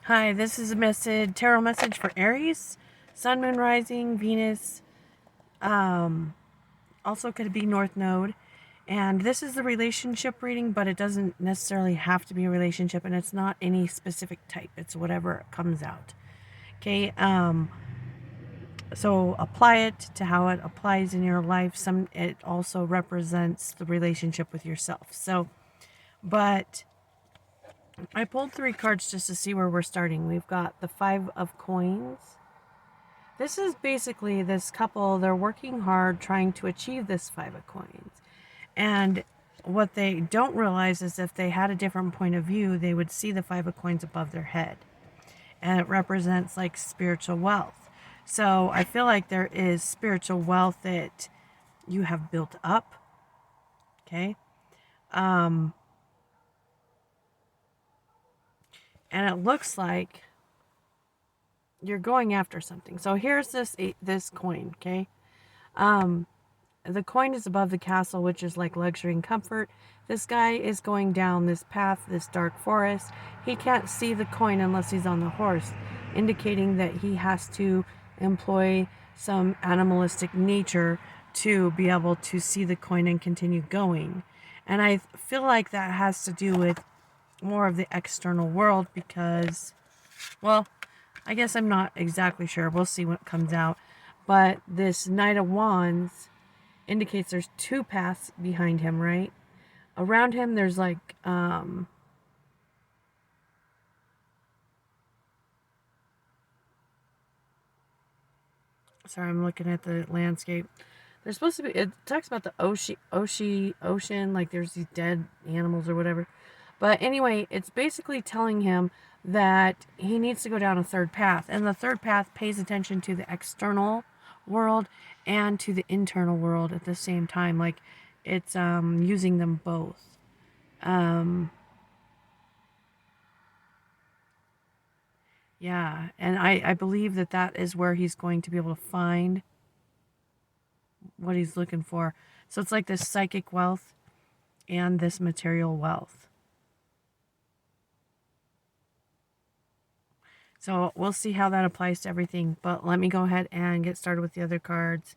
Hi, this is a tarot message for Aries, Sun, Moon, Rising, Venus, also could be North Node. And this is the relationship reading, but it doesn't necessarily have to be a relationship, and it's not any specific type. It's whatever comes out. Okay, so apply it to how it applies in your life. It also represents the relationship with yourself. But I pulled 3 cards just to see where we're starting. We've got the 5 of Coins. This is basically this couple, they're working hard trying to achieve this 5 of Coins. And what they don't realize is if they had a different point of view, they would see the 5 of Coins above their head. And it represents like spiritual wealth. So I feel like there is spiritual wealth that you have built up. Okay. And it looks like you're going after something. So here's this coin, okay? The coin is above the castle, which is like luxury and comfort. This guy is going down this path, this dark forest. He can't see the coin unless he's on the horse, indicating that he has to employ some animalistic nature to be able to see the coin and continue going. And I feel like that has to do with more of the external world because, well, I guess I'm not exactly sure. We'll see what comes out. But this Knight of Wands indicates there's 2 paths behind him, right? Around him, there's like, sorry, I'm looking at the landscape. There's supposed to be, it talks about the ocean, like there's these dead animals or whatever. But anyway, it's basically telling him that he needs to go down a 3rd path. And the 3rd path pays attention to the external world and to the internal world at the same time. Like it's using them both. Yeah, and I believe that that is where he's going to be able to find what he's looking for. So it's like this psychic wealth and this material wealth. So we'll see how that applies to everything. But let me go ahead and get started with the other cards.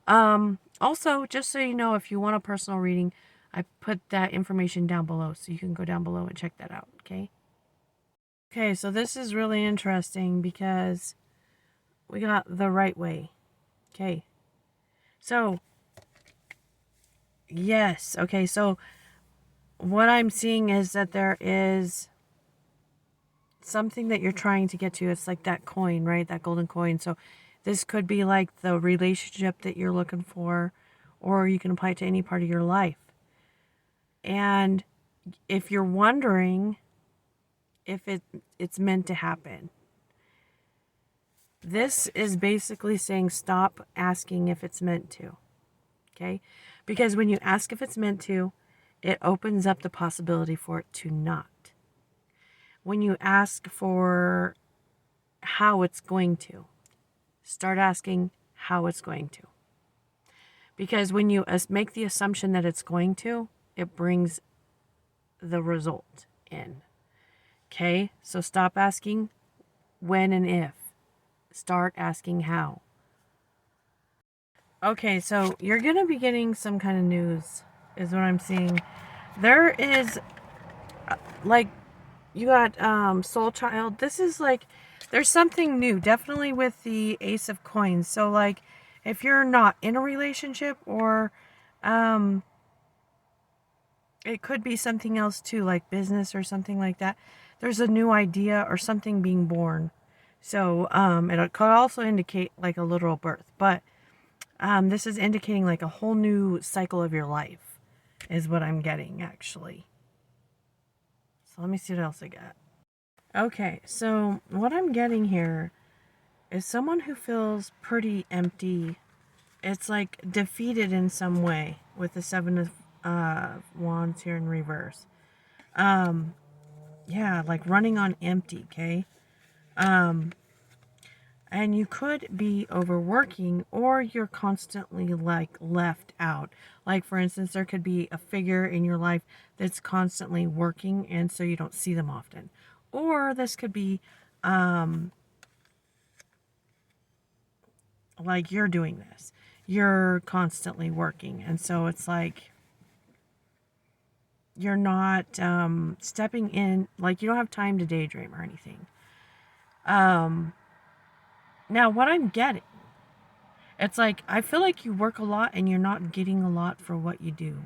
Also, just so you know, if you want a personal reading, I put that information down below. So you can go down below and check that out, okay? Okay, so this is really interesting because we got the right way. Okay. So, yes. Okay, so what I'm seeing is that there is something that you're trying to get to. It's like that coin, right? That golden coin. So this could be like the relationship that you're looking for, or you can apply it to any part of your life. And if you're wondering if it's meant to happen, this is basically saying stop asking if it's meant to. Okay? Because when you ask if it's meant to, it opens up the possibility for it to not. When you ask for how it's going to, start asking how it's going to. Because when you make the assumption that it's going to, it brings the result in. Okay? So stop asking when and if. Start asking how. Okay, so you're going to be getting some kind of news, is what I'm seeing. There is, like, you got Soul Child. This is like, there's something new, definitely with the Ace of Coins. So, like, if you're not in a relationship or it could be something else too, like business or something like that. There's a new idea or something being born. So it could also indicate like a literal birth. But this is indicating like a whole new cycle of your life is what I'm getting, actually. So let me see what else I got. Okay, so what I'm getting here is someone who feels pretty empty. It's like defeated in some way with the 7 of Wands here in reverse. Yeah, like running on empty, okay? And you could be overworking or you're constantly like left out. Like for instance, there could be a figure in your life that's constantly working and so you don't see them often. Or this could be like you're doing this. You're constantly working. And so it's like you're not stepping in, like you don't have time to daydream or anything. Now, what I'm getting, it's like I feel like you work a lot and you're not getting a lot for what you do.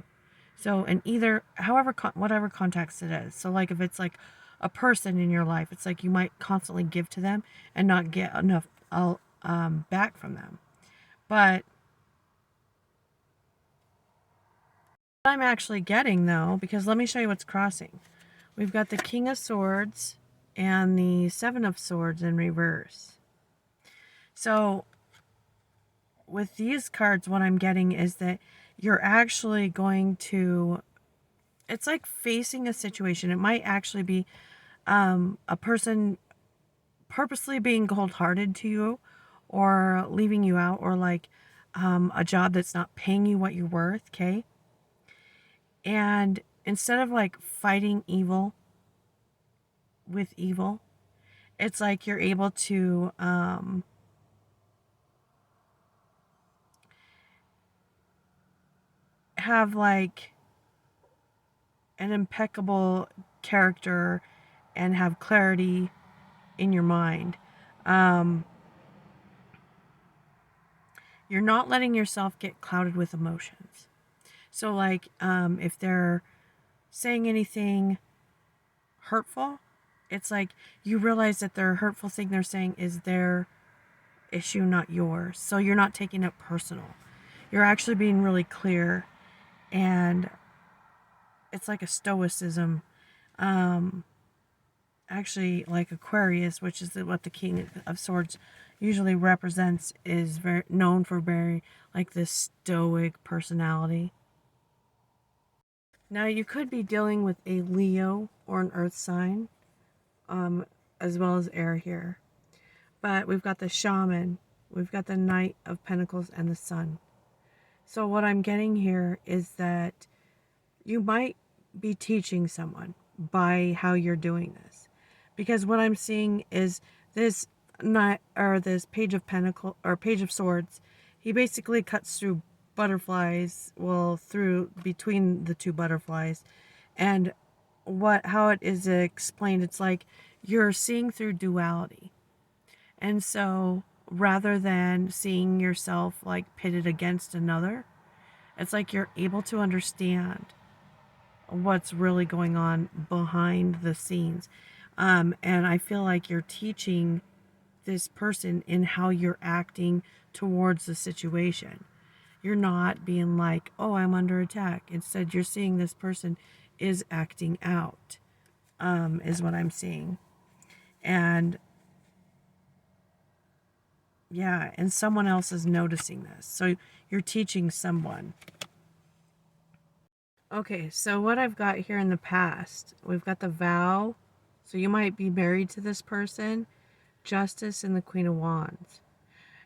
So, in either, however, whatever context it is. So, like if it's like a person in your life, it's like you might constantly give to them and not get enough back from them. But what I'm actually getting though, because let me show you what's crossing. We've got the King of Swords and the Seven of Swords in reverse. So with these cards, what I'm getting is that you're actually going to, it's like facing a situation. It might actually be a person purposely being cold-hearted to you or leaving you out, or like a job that's not paying you what you're worth, okay? And instead of like fighting evil with evil, it's like you're able to have like an impeccable character and have clarity in your mind. You're not letting yourself get clouded with emotions. So like if they're saying anything hurtful, it's like you realize that their hurtful thing they're saying is their issue, not yours. So you're not taking it personal. You're actually being really clear, and it's like a stoicism. Actually, like Aquarius, which is what the King of Swords usually represents, is very known for very like this stoic personality. Now you could be dealing with a Leo or an Earth sign, as well as air here. But we've got the Shaman, we've got the Knight of Pentacles, and the Sun. So what I'm getting here is that you might be teaching someone by how you're doing this. Because what I'm seeing is this knight, or this Page of Pentacles or Page of Swords, he basically cuts through butterflies, well, through between the two butterflies. And how it is explained, it's like you're seeing through duality. And so rather than seeing yourself like pitted against another, it's like you're able to understand what's really going on behind the scenes. And I feel like you're teaching this person in how you're acting towards the situation. You're not being like, oh, I'm under attack. Instead, you're seeing this person is acting out, is what I'm seeing. And yeah, and someone else is noticing this. So you're teaching someone. Okay, so what I've got here in the past, we've got the vow. So you might be married to this person, Justice, and the Queen of Wands.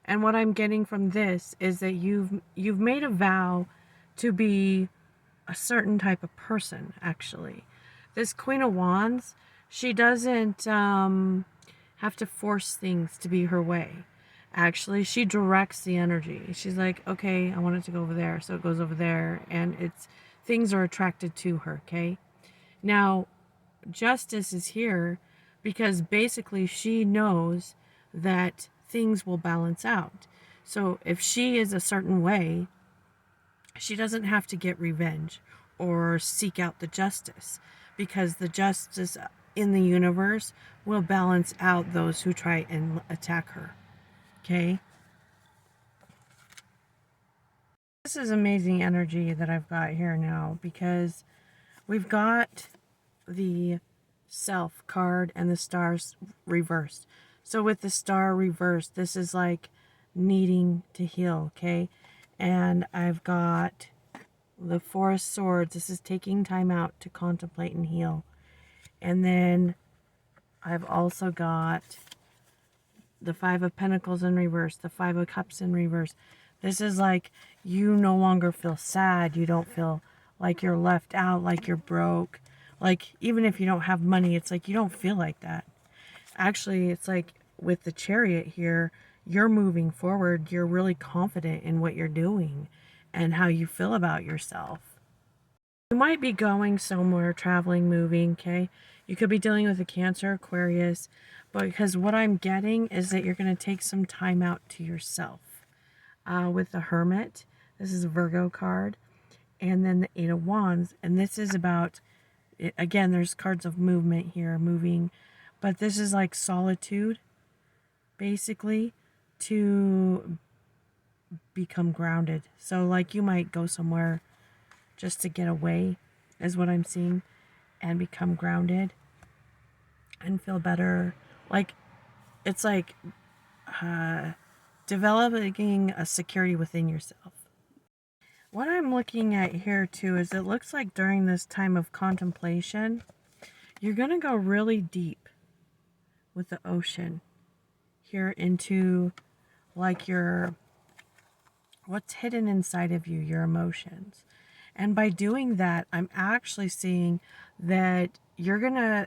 And what I'm getting from this is that you've made a vow to be a certain type of person, actually. This Queen of Wands, she doesn't have to force things to be her way. Actually, she directs the energy. She's like, okay, I want it to go over there, so it goes over there, and things are attracted to her, okay? Now, Justice is here because basically she knows that things will balance out. So if she is a certain way, she doesn't have to get revenge or seek out the justice, because the justice in the universe will balance out those who try and attack her. Okay? This is amazing energy that I've got here now, because we've got the Self card and the stars reversed. So with the star reversed, this is like needing to heal, okay? And I've got the Four of Swords. This is taking time out to contemplate and heal. And then I've also got the Five of Pentacles in reverse, the Five of Cups in reverse. This is like you no longer feel sad. You don't feel like you're left out, like you're broke. Like, even if you don't have money, it's like you don't feel like that. Actually, it's like with the Chariot here, you're moving forward. You're really confident in what you're doing and how you feel about yourself. You might be going somewhere, traveling, moving, okay? You could be dealing with a Cancer, Aquarius, but because what I'm getting is that you're going to take some time out to yourself. With the Hermit, this is a Virgo card, and then the Eight of Wands, and this is about, again, there's cards of movement here, moving, but this is like solitude, basically, to become grounded. So like you might go somewhere just to get away, is what I'm seeing, and become grounded and feel better. Like it's like developing a security within yourself. What I'm looking at here too is it looks like during this time of contemplation, you're going to go really deep with the ocean here into like your, what's hidden inside of you, your emotions. And by doing that, I'm actually seeing that you're going to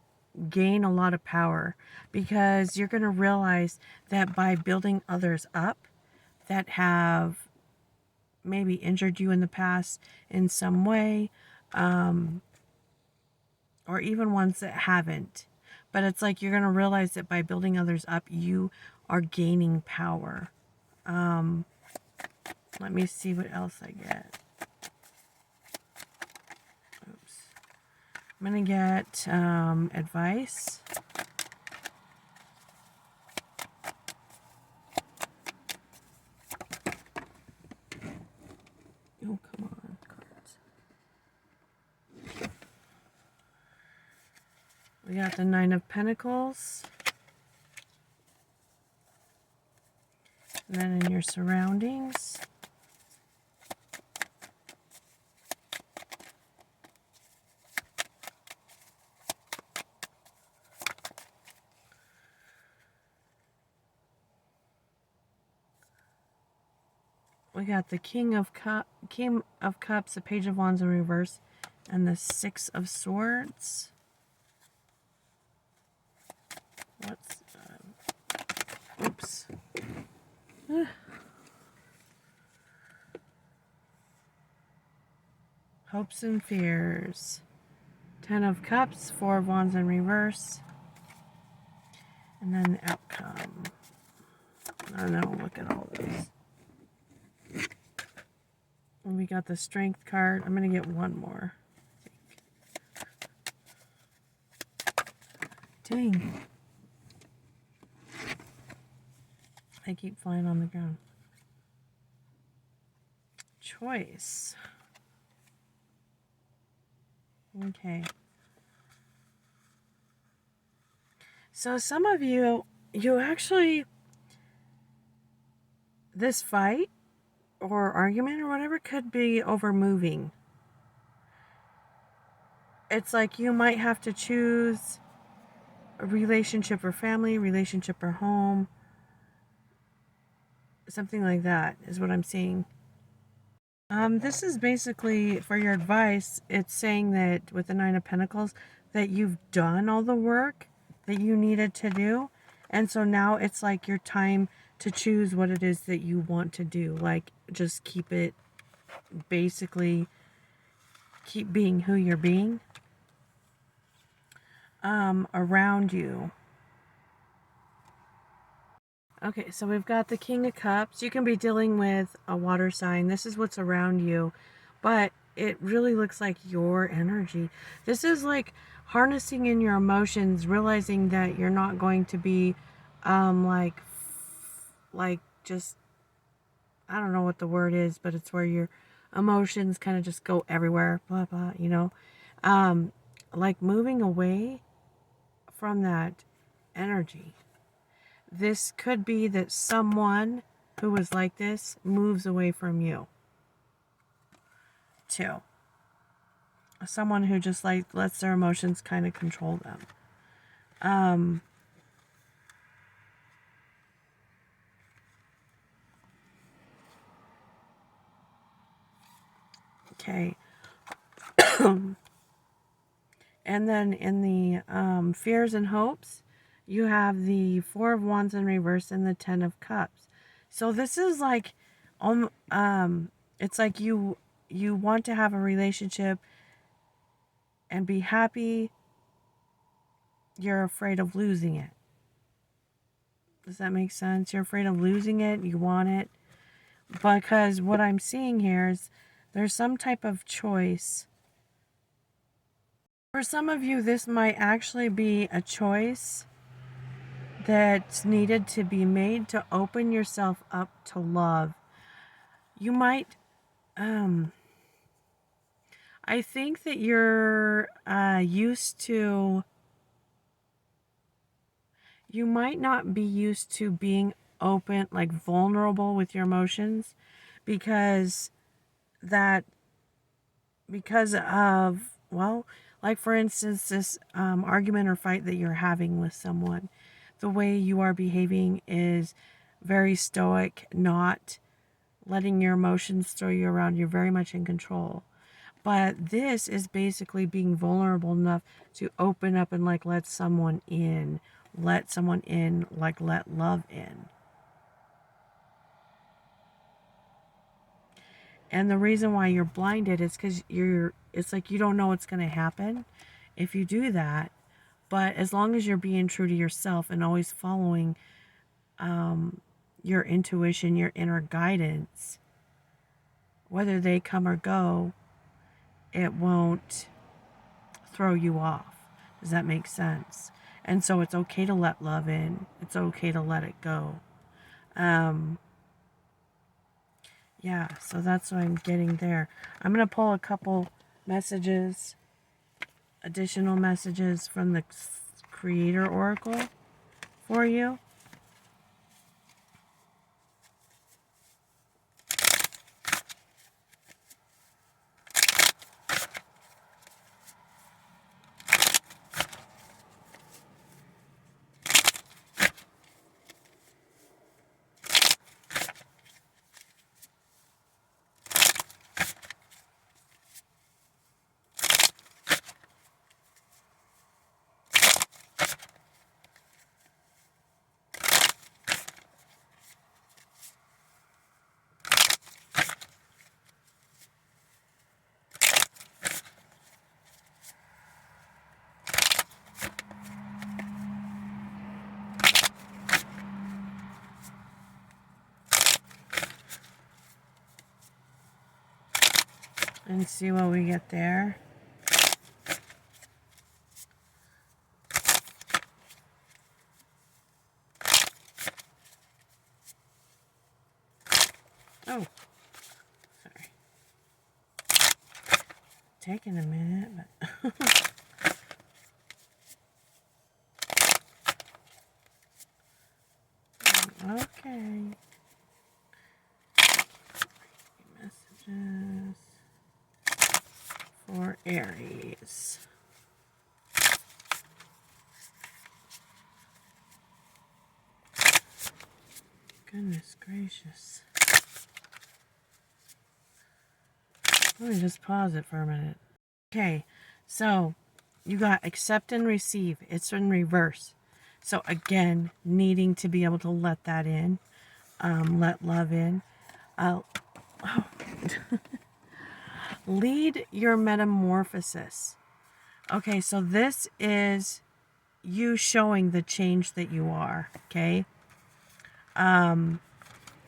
gain a lot of power, because you're going to realize that by building others up that have maybe injured you in the past in some way, or even ones that haven't. But it's like you're going to realize that by building others up, you are gaining power. Let me see what else I get. Oops. I'm going to get advice. Oh, come on, cards. We got the Nine of Pentacles. And then in your surroundings. We got the King of Cups, the Page of Wands in reverse, and the Six of Swords. What's oops. Hopes and fears. Ten of Cups, Four of Wands in reverse. And then the outcome. I don't know, look at all this. And we got the Strength card. I'm going to get one more. Dang. I keep flying on the ground. Choice. Okay. So some of you actually, this fight or argument or whatever could be over moving. It's like you might have to choose a relationship or family, relationship or home. Something like that is what I'm seeing. This is basically for your advice. It's saying that with the Nine of Pentacles that you've done all the work that you needed to do. And so now it's like your time to choose what it is that you want to do. Like just keep it, basically keep being who you're being around you. Okay, so we've got the King of Cups. You can be dealing with a water sign. This is what's around you. But it really looks like your energy. This is like harnessing in your emotions, realizing that you're not going to be like just, I don't know what the word is, but it's where your emotions kind of just go everywhere, blah, blah, you know. Like moving away from that energy. This could be that someone who was like this moves away from you too. Someone who just like lets their emotions kind of control them. Okay. And then in the fears and hopes, You have the Four of Wands in reverse and the Ten of Cups. So this is like, it's like you want to have a relationship and be happy. You're afraid of losing it. Does that make sense? You're afraid of losing it. You want it. Because what I'm seeing here is there's some type of choice. For some of you, this might actually be a choice that's needed to be made to open yourself up to love. You might, I think that you're used to, you might not be used to being open, like vulnerable with your emotions, because that, because of, well, like for instance, this argument or fight that you're having with someone, the way you are behaving is very stoic, not letting your emotions throw you around. You're very much in control. But this is basically being vulnerable enough to open up and like let someone in, like let love in. And the reason why you're blinded is because it's like you don't know what's going to happen if you do that. But as long as you're being true to yourself and always following your intuition, your inner guidance, whether they come or go, it won't throw you off. Does that make sense? And so it's okay to let love in. It's okay to let it go. Yeah, so that's what I'm getting there. I'm going to pull a couple messages, additional messages from the Creator Oracle for you. And see what we get there. Oh, sorry. Taking a minute, but okay. Messages for Aries. Goodness gracious. Let me just pause it for a minute. Okay, so you got accept and receive. It's in reverse. So again, needing to be able to let that in, let love in. Lead your metamorphosis. Okay, so this is you showing the change that you are, okay?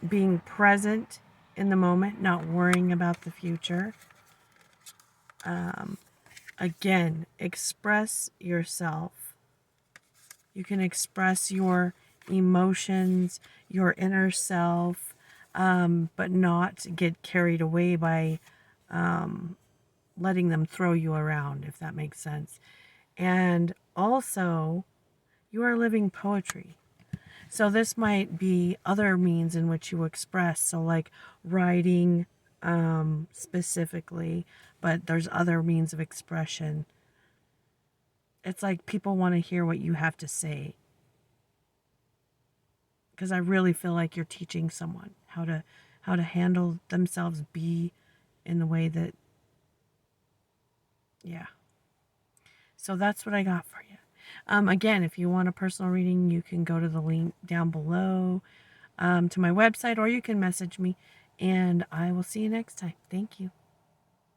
Being present in the moment, not worrying about the future. Again, express yourself. You can express your emotions, your inner self, but not get carried away by letting them throw you around, if that makes sense. And also, you are living poetry. So this might be other means in which you express. So like writing specifically, but there's other means of expression. It's like people want to hear what you have to say. Because I really feel like you're teaching someone how to handle themselves, be in the way that, yeah. So that's what I got for you. Again, if you want a personal reading, you can go to the link down below to my website, or you can message me, and I will see you next time. Thank you.